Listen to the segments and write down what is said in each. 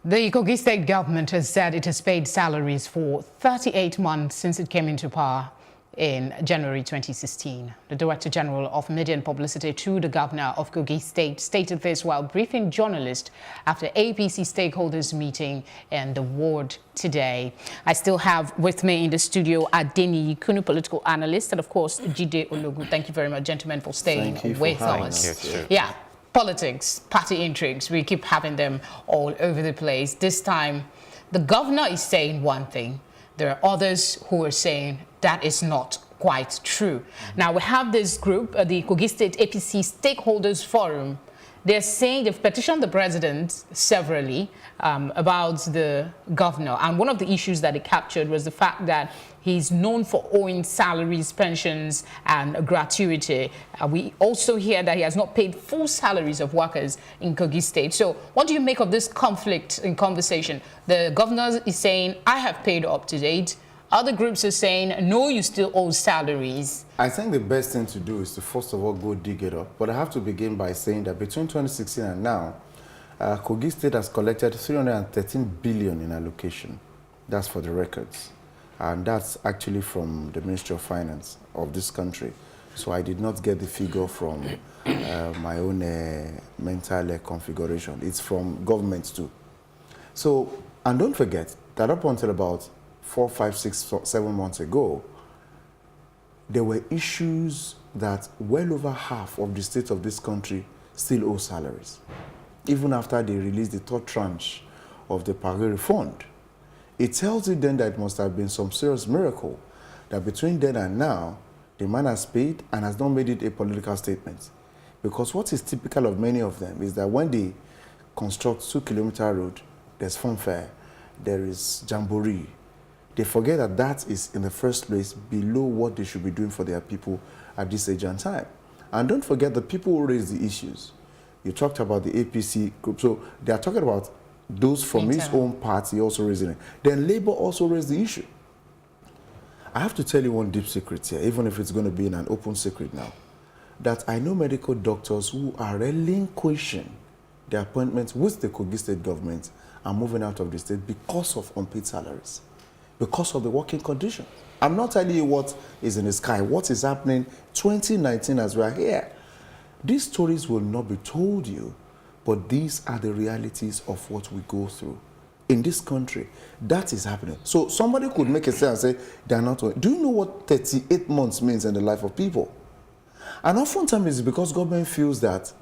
The Kogi State government has said it has paid salaries for 38 months since it came into power in January 2016. The Director General of Media and Publicity to the Governor of Kogi State stated this while briefing journalists after APC stakeholders meeting in the ward today. I still have with me in the studio Adeni Kunu, political analyst, and of course Jide Ologu. Thank you very much, gentlemen, for staying with us. Yeah. Politics, party intrigues, we keep having them all over the place. This time, the governor is saying one thing. There are others who are saying that is not quite true. Now, we have this group, the Kogi State APC Stakeholders Forum. They're saying they've petitioned the president severally about the governor. And one of the issues that they captured was the fact that he's known for owing salaries, pensions, and gratuity. We also hear that he has not paid full salaries of workers in Kogi State. So what do you make of this conflict in conversation? The governor is saying, I have paid up to date. Other groups are saying, no, you still owe salaries. I think the best thing to do is to first of all go dig it up. But I have to begin by saying that between 2016 and now, Kogi State has collected 313 billion in allocation. That's for the records. And that's actually from the Ministry of Finance of this country. So I did not get the figure from my own mental configuration. It's from government too. So, and don't forget that up until about 4, 5, 6, 7 months ago, there were issues that well over half of the states of this country still owe salaries, even after they released the third tranche of the Pagari Fund. It tells you then that it must have been some serious miracle that between then and now, the man has paid and has not made it a political statement. Because what is typical of many of them is that when they construct 2-kilometer road, there's funfair, there is jamboree. They forget that that is in the first place below what they should be doing for their people at this age and time. And don't forget the people who raise the issues. You talked about the APC group, so they are talking about those from his own party also raising it. Then Labour also raised the issue. I have to tell you one deep secret here, even if it's going to be in an open secret now, that I know medical doctors who are relinquishing their appointments with the Kogi State government and moving out of the state because of unpaid salaries, because of the working conditions. I'm not telling you what is in the sky, what is happening 2019 as we are here. These stories will not be told you, but these are the realities of what we go through in this country. That is happening. So somebody could make a say and say, they're not. Do you know what 38 months means in the life of people? And oftentimes it's because government feels that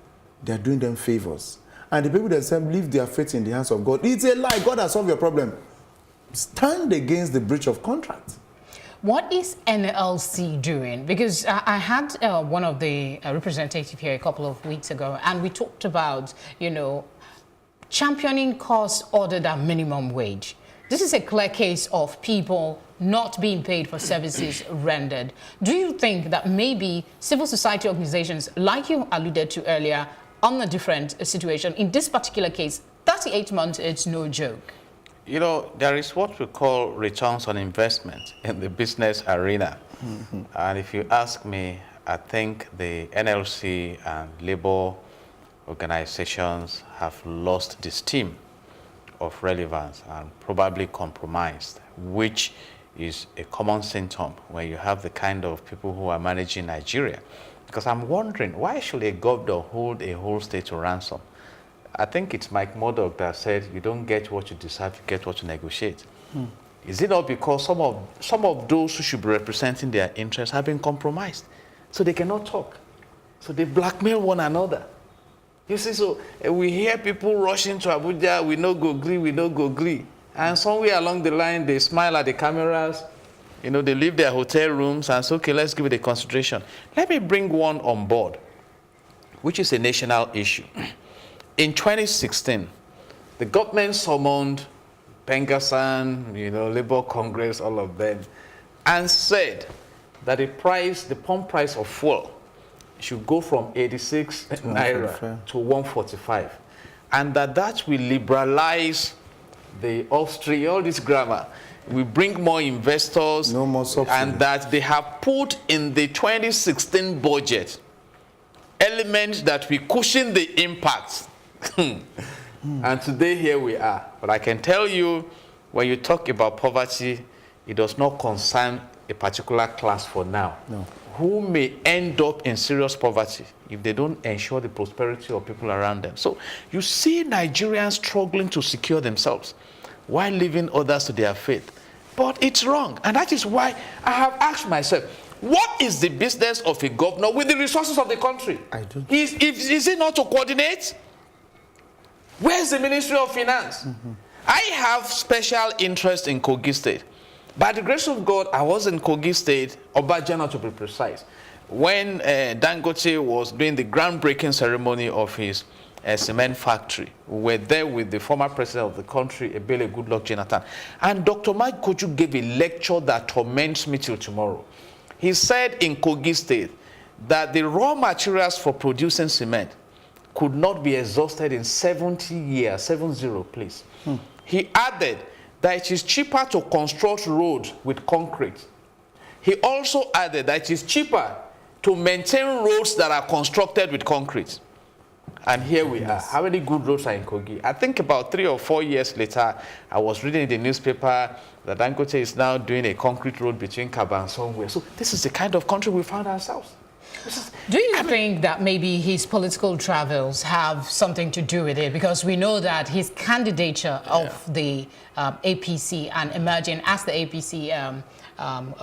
they're doing them favors. And the people themselves leave their faith in the hands of God. It's a lie. God has solved your problem. Stand against the breach of contract. What is NLC doing? Because I had one of the representatives here a couple of weeks ago, and we talked about, you know, championing costs other than minimum wage. This is a clear case of people not being paid for services rendered. Do you think that maybe civil society organizations, like you alluded to earlier, on a different situation, in this particular case, 38 months, it's no joke? You know, there is what we call returns on investment in the business arena. And if you ask me, I think the NLC and labor organizations have lost the steam of relevance and probably compromised, which is a common symptom when you have the kind of people who are managing Nigeria. Because I'm wondering, why should a governor hold a whole state to ransom? I think it's Mike Murdoch that said, you don't get what you deserve, you get what you negotiate. Is it not because some of those who should be representing their interests have been compromised? So they cannot talk. So they blackmail one another. You see, so we hear people rushing to Abuja, we no go agree, we no go agree. And somewhere along the line, they smile at the cameras, you know, they leave their hotel rooms and say, okay, let's give it a consideration. Let me bring one on board, which is a national issue. In 2016, the government summoned Pengasan, you know, Labour Congress, all of them, and said that the pump price of fuel should go from 86 naira to 145, and that will liberalize the upstream, all this grammar. We bring more investors, no more subsidy. And that they have put in the 2016 budget elements that will cushion the impact And today here we are. But I can tell you, when you talk about poverty, it does not concern a particular class for now. No. Who may end up in serious poverty if they don't ensure the prosperity of people around them. So you see Nigerians struggling to secure themselves while leaving others to their fate. But it's wrong. And that is why I have asked myself, what is the business of a governor with the resources of the country? I don't. Is it not to coordinate? Where's the Ministry of Finance? I have special interest in Kogi State. By the grace of God, I was in Kogi State, Obajana to be precise, when Dangote was doing the groundbreaking ceremony of his cement factory. We were there with the former president of the country, Ebele Goodluck Jonathan. And Dr. Mike Koju gave a lecture that torments me till tomorrow. He said in Kogi State that the raw materials for producing cement could not be exhausted in 70 years, 70, please. He added that it is cheaper to construct roads with concrete. He also added that it is cheaper to maintain roads that are constructed with concrete. And here we are. How many good roads are in Kogi? I think about 3 or 4 years later, I was reading in the newspaper that Dangote is now doing a concrete road between Kaba and somewhere. So this is the kind of country we found ourselves. Do you think that maybe his political travels have something to do with it? Because we know that his candidature of the APC and emerging as the APC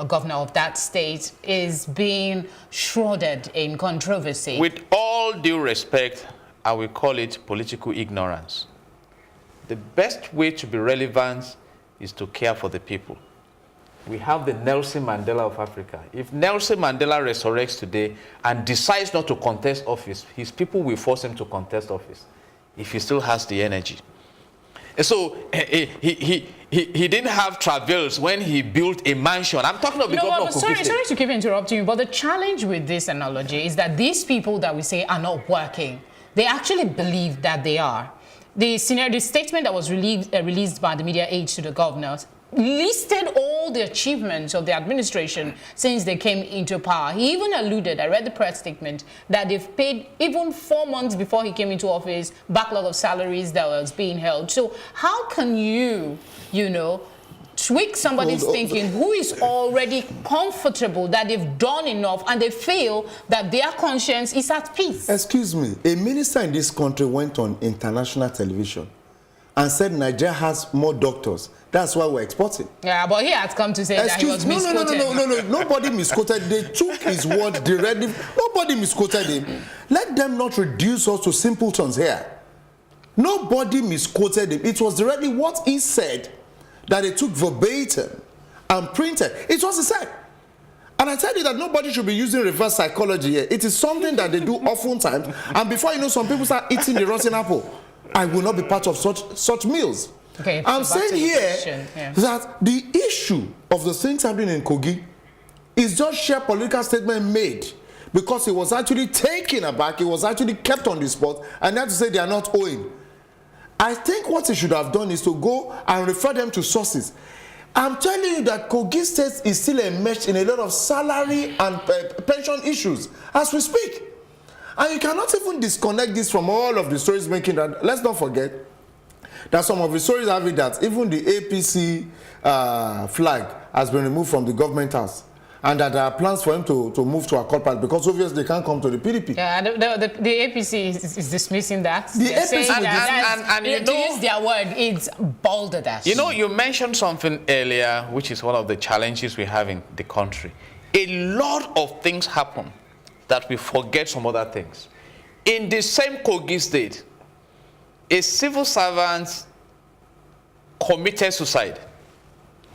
governor of that state is being shrouded in controversy. With all due respect, I will call it political ignorance. The best way to be relevant is to care for the people. We have the Nelson Mandela of Africa. If Nelson Mandela resurrects today and decides not to contest office, his people will force him to contest office if he still has the energy. And so he didn't have travails when he built a mansion. I'm talking about the governor of Kogi State. Sorry to keep interrupting you, but the challenge with this analogy is that these people that we say are not working, they actually believe that they are. The statement that was released by the media aides to the governors listed all the achievements of the administration since they came into power. He even alluded, I read the press statement, that they've paid, even 4 months before he came into office, backlog of salaries that was being held. So how can you tweak somebody's thinking who is already comfortable that they've done enough and they feel that their conscience is at peace? Excuse me, a minister in this country went on international television and said Nigeria has more doctors. That's why we're exporting. Yeah, but he had come to say that he was misquoted. No. Nobody misquoted. They took his word directly. Nobody misquoted him. Let them not reduce us to simpletons here. Nobody misquoted him. It was directly what he said that they took verbatim and printed. It's what he said. And I tell you that nobody should be using reverse psychology here. It is something that they do oftentimes. And before you know, some people start eating the rotten apple. I will not be part of such meals. Okay, I'm saying here that the issue of the things happening in Kogi is just sheer political statement made because he was actually taken aback, he was actually kept on the spot, and they had to say they are not owing. I think what he should have done is to go and refer them to sources. I'm telling you that Kogi State is still enmeshed in a lot of salary and pension issues as we speak. And you cannot even disconnect this from all of the stories making that. Let's not forget that some of the stories have it that even the APC flag has been removed from the government house, and that there are plans for him to move to a corporate because obviously they can't come to the PDP. Yeah, the APC is dismissing that. The APC and you know, to use their word, it's balderdash. You know, you mentioned something earlier, which is one of the challenges we have in the country. A lot of things happen that we forget some other things. In the same Kogi State, a civil servant committed suicide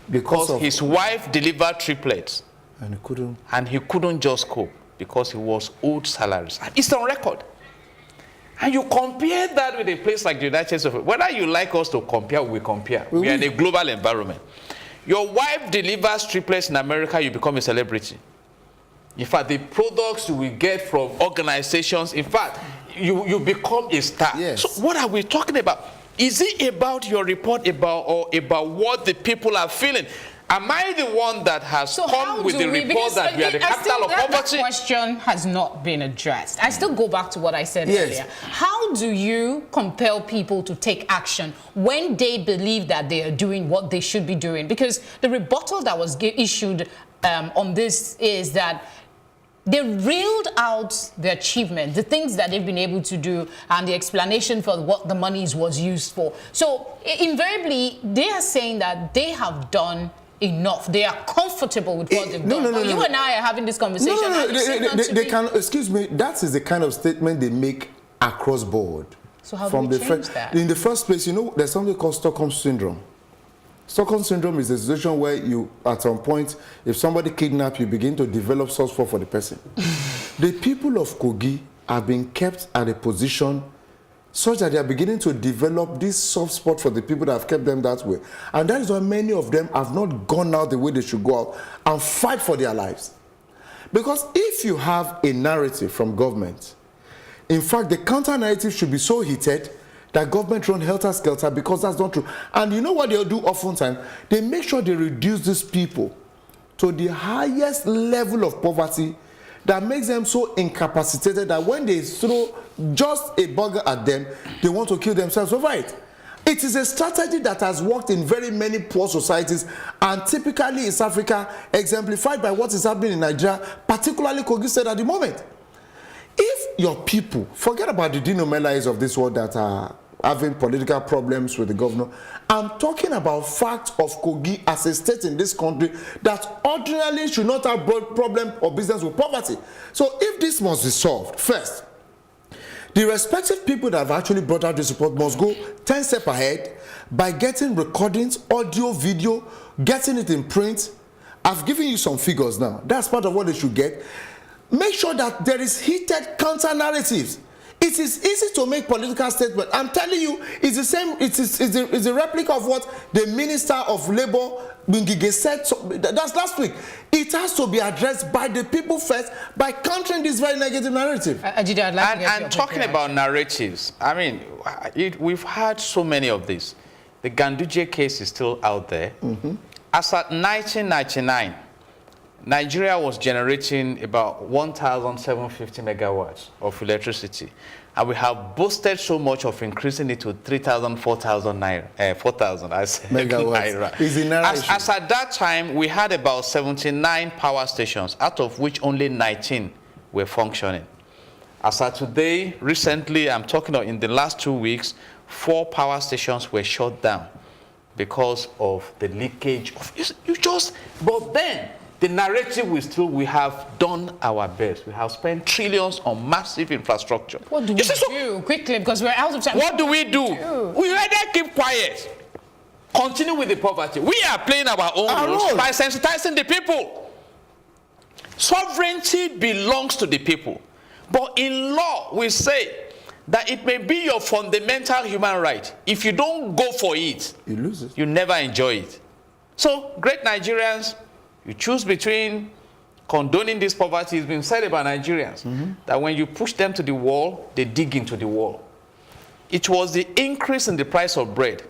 because his wife delivered triplets and he couldn't just cope because he was owed salaries. And it's on record. And you compare that with a place like the United States. Whether you like us to compare, we compare. We are in a global environment. Your wife delivers triplets in America, you become a celebrity. In fact, the products you will get from organizations, in fact, you become a star. Yes. So what are we talking about? Is it about your report about what the people are feeling? Am I the one that has come with the report that we are the capital of poverty? That question has not been addressed. I still go back to what I said earlier. How do you compel people to take action when they believe that they are doing what they should be doing? Because the rebuttal that was issued on this is that they reeled out the achievement, the things that they've been able to do, and the explanation for what the monies was used for. So invariably, they are saying that they have done enough. They are comfortable with what they've done. You and I are having this conversation. They can, excuse me, that is the kind of statement they make across board. So how do we change that? In the first place, you know, there's something called Stockholm Syndrome. Stockholm Syndrome is a situation where you, at some point, if somebody kidnaps you, begin to develop soft spot for the person. The people of Kogi have been kept at a position such that they are beginning to develop this soft spot for the people that have kept them that way. And that is why many of them have not gone out the way they should go out and fight for their lives. Because if you have a narrative from government, in fact, the counter-narrative should be so heated that government run helter-skelter, because that's not true. And you know what they'll do oftentimes? They make sure they reduce these people to the highest level of poverty that makes them so incapacitated that when they throw just a burger at them, they want to kill themselves over it. It is a strategy that has worked in very many poor societies, and typically East Africa, exemplified by what is happening in Nigeria, particularly Kogi State at the moment. If your people, forget about the denominators of this world that are having political problems with the governor, I'm talking about facts of Kogi as a state in this country that ordinarily should not have brought problem or business with poverty. So if this must be solved, first, the respective people that have actually brought out this report must go 10 steps ahead by getting recordings, audio, video, getting it in print. I've given you some figures now. That's part of what they should get. Make sure that there is heated counter-narratives. It is easy to make political statements. I'm telling you, it's the same. It's a replica of what the Minister of Labour, Kogi said. That's last week. It has to be addressed by the people first by countering this very negative narrative. Ajide, I'd like to get and talking about narratives, I mean, we've had so many of these. The Ganduje case is still out there. As at 1999, Nigeria was generating about 1,750 megawatts of electricity, and we have boasted so much of increasing it to 3,000, 4,000 naira, 4,000 megawatts. As at that time, we had about 79 power stations, out of which only 19 were functioning. As at today, recently, I'm talking about in the last 2 weeks, 4 power stations were shut down because of the leakage of but then the narrative we have done our best. We have spent trillions on massive infrastructure. What do we do? Quickly, because we're out of time. What do? We rather keep quiet, continue with the poverty. We are playing our own roles by sensitizing the people. Sovereignty belongs to the people. But in law, we say that it may be your fundamental human right. If you don't go for it, you lose it. You never enjoy it. So, great Nigerians, you choose between condoning this poverty. It's been said about Nigerians that when you push them to the wall, they dig into the wall. It was the increase in the price of bread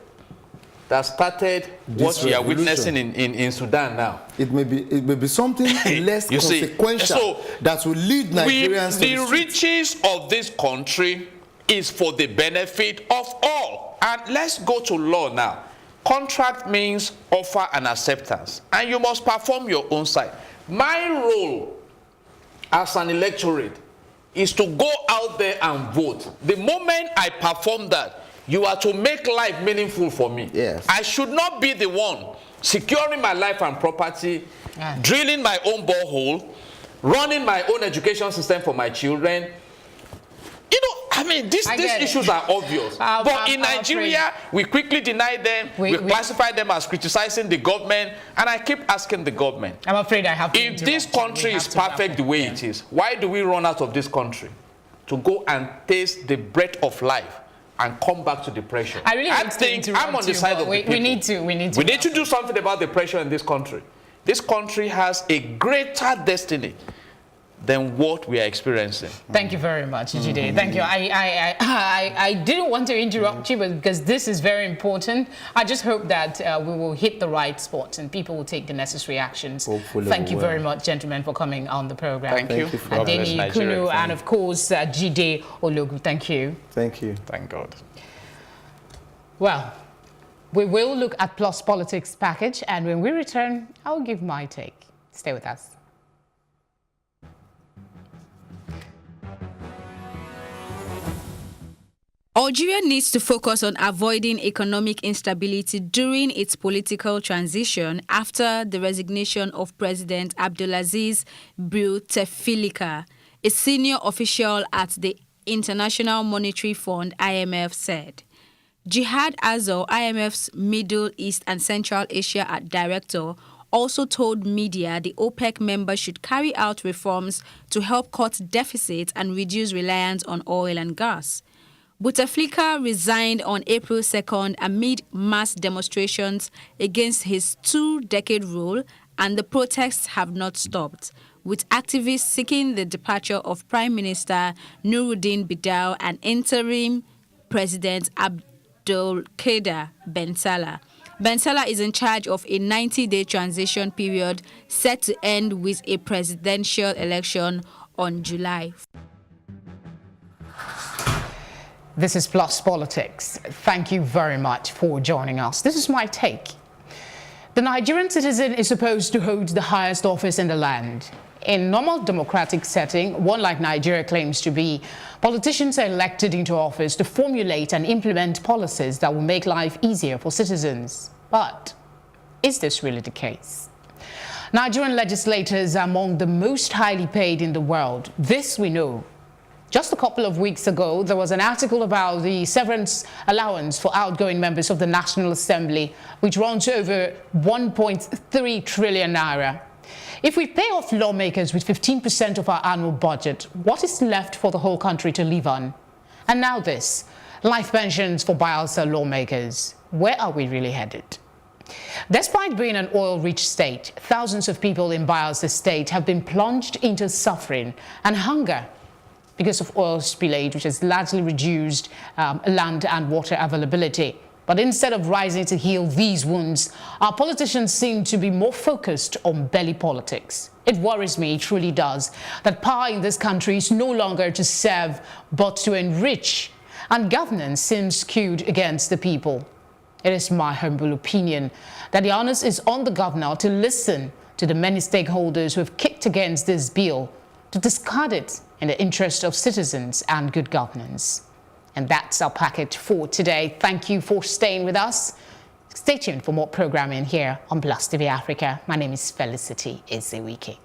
that started what we are witnessing in Sudan now. It may be something less consequential that will lead Nigerians to the riches of this country is for the benefit of all. And let's go to law now. Contract means offer and acceptance, and you must perform your own side. My role as an electorate is to go out there and vote. The moment I perform that, you are to make life meaningful for me. Yes. I should not be the one securing my life and property, drilling my own borehole, running my own education system for my children. You know, I mean, these issues are obvious. But in Nigeria, we quickly deny them. We classify them as criticizing the government. And I keep asking the government, I'm afraid I have to if this country is perfect the way it is, why do we run out of this country to go and taste the breath of life and come back to depression? I think I'm on the side of the people. We need to do something about the pressure in this country. This country has a greater destiny than what we are experiencing. Thank you very much, Jide. Thank you. I didn't want to interrupt you, but because this is very important, I just hope that we will hit the right spots and people will take the necessary actions. Hopefully Thank you we will. very much, gentlemen, for coming on the program. Thank you. God bless Adeni Nigeria. Kunu and, of course, Jide Ologu. Thank you. Thank you. Thank God. Well, we will look at Plus Politics package, and when we return, I'll give my take. Stay with us. Algeria needs to focus on avoiding economic instability during its political transition after the resignation of President Abdelaziz Bouteflika, a senior official at the International Monetary Fund (IMF) said. Jihad Azor, IMF's Middle East and Central Asia director, also told media the OPEC members should carry out reforms to help cut deficits and reduce reliance on oil and gas. Bouteflika resigned on April 2nd amid mass demonstrations against his two-decade rule, and the protests have not stopped, with activists seeking the departure of Prime Minister Nuruddin Bidal and interim President Abdelkader Ben Salah. Ben Salah is in charge of a 90-day transition period set to end with a presidential election on July. This is Plus Politics. Thank you very much for joining us. This is my take. The Nigerian citizen is supposed to hold the highest office in the land. In normal democratic setting, one like Nigeria claims to be, politicians are elected into office to formulate and implement policies that will make life easier for citizens. But is this really the case? Nigerian legislators are among the most highly paid in the world. This we know. Just a couple of weeks ago, there was an article about the severance allowance for outgoing members of the National Assembly, which runs over 1.3 trillion naira. If we pay off lawmakers with 15% of our annual budget, what is left for the whole country to live on? And now this, life pensions for Bayelsa lawmakers. Where are we really headed? Despite being an oil-rich state, thousands of people in Bayelsa State have been plunged into suffering and hunger because of oil spillage, which has largely reduced land and water availability. But instead of rising to heal these wounds, our politicians seem to be more focused on belly politics. It worries me, it truly does, that power in this country is no longer to serve, but to enrich, and governance seems skewed against the people. It is my humble opinion that the onus is on the governor to listen to the many stakeholders who have kicked against this bill, to discard it in the interest of citizens and good governance. And that's our package for today. Thank you for staying with us. Stay tuned for more programming here on Plus TV Africa. My name is Felicity Ezewike.